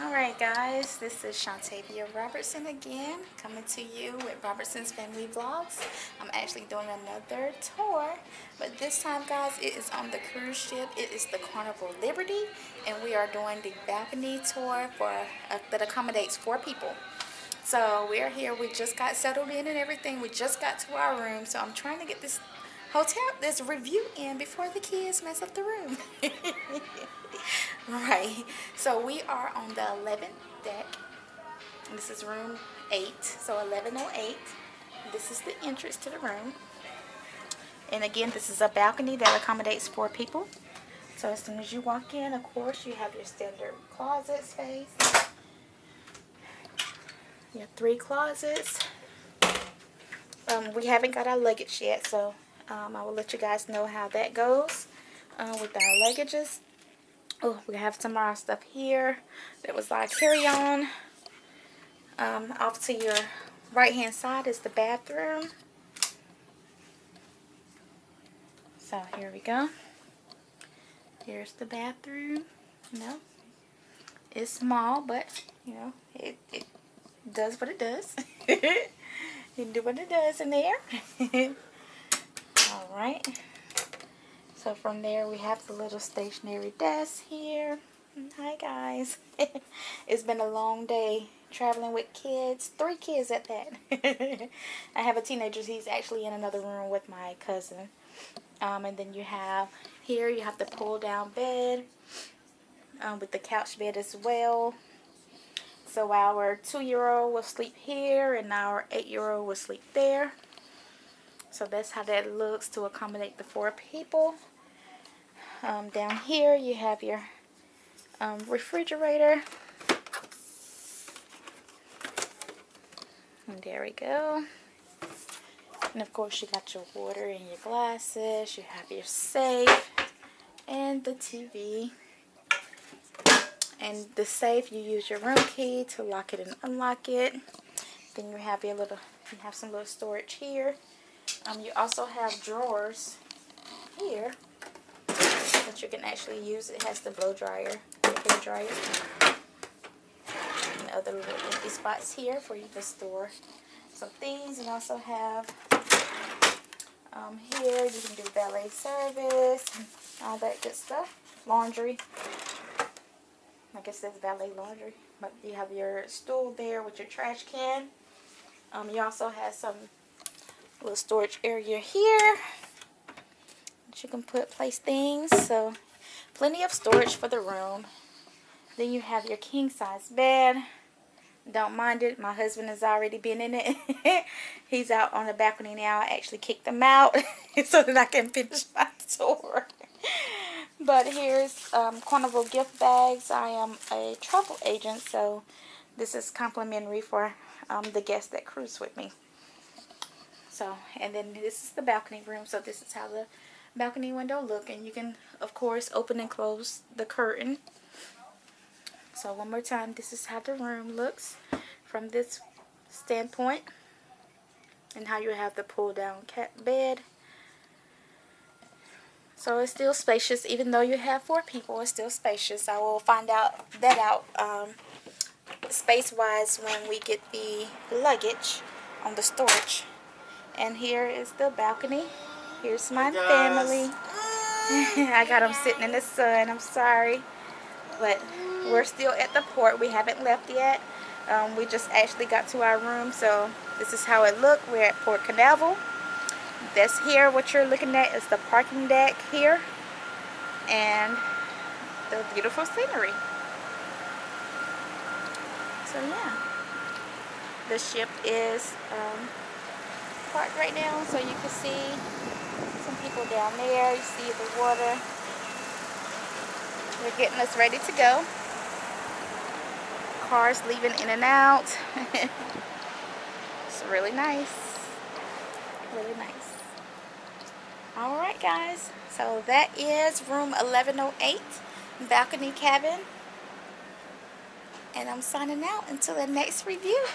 Alright guys, this is Shontavia Robertson again, coming to you with Robertson's Family Vlogs. I'm actually doing another tour, but this time guys, it is on the cruise ship. It is the Carnival Liberty, and we are doing the balcony tour that accommodates 4 people. So we're here, we just got settled in and everything, we just got to our room, so I'm trying to get this review in before the kids mess up the room. Right, so we are on the 11th deck. This is room 8, so 1108. This is the entrance to the room. And again, this is a balcony that accommodates 4 people. So as soon as you walk in, of course, you have your standard closet space. You have 3 closets. We haven't got our luggage yet, so I will let you guys know how that goes with our luggages. Oh, we have some of our stuff here that was like carry-on. Off to your right-hand side is the bathroom. So here we go. Here's the bathroom. You know, it's small, but you know, it does what it does. It do what it does in there. All right. So from there we have the little stationary desk here. Hi guys. It's been a long day traveling with kids. 3 kids at that. I have a teenager. He's actually in another room with my cousin. And then you have here, you have the pull down bed with the couch bed as well. So our 2-year-old will sleep here and our 8-year-old will sleep there. So that's how that looks to accommodate the 4 people. Down here you have your refrigerator. And there we go. And of course you got your water and your glasses. You have your safe and the TV. And the safe, you use your room key to lock it and unlock it. Then you have your some little storage here. You also have drawers here that you can actually use. It has the blow dryer, the hair dryer, and other little empty spots here for you to store some things. And also have here you can do valet service and all that good stuff. Laundry. I guess that's valet laundry. But you have your stool there with your trash can. You also have some little storage area here that you can place things. So plenty of storage for the room. Then you have your king size bed. Don't mind it. My husband has already been in it. He's out on the balcony now. I actually kicked him out so that I can finish my tour. But here's Carnival gift bags. I am a travel agent, so this is complimentary for the guests that cruise with me. So, and then this is the balcony room. So this is how the balcony window look, and you can of course open and close the curtain. So one more time, this is how the room looks from this standpoint, and how you have the pull down bed. So it's still spacious, even though you have 4 people, it's still spacious. I will find out space wise when we get the luggage on the storage. And here is the balcony. Here's my family. I got them sitting in the sun. I'm sorry, but we're still at the port. We haven't left yet. We just actually got to our room, so this is how it looked. We're at Port Carnival. That's here. What you're looking at is the parking deck here, and the beautiful scenery. So yeah, the ship is parked right now, so you can see some people down there. You see the water. They're getting us ready to go. Cars leaving in and out. It's really nice. Really nice. Alright guys, so that is room 1108, balcony cabin. And I'm signing out until the next review.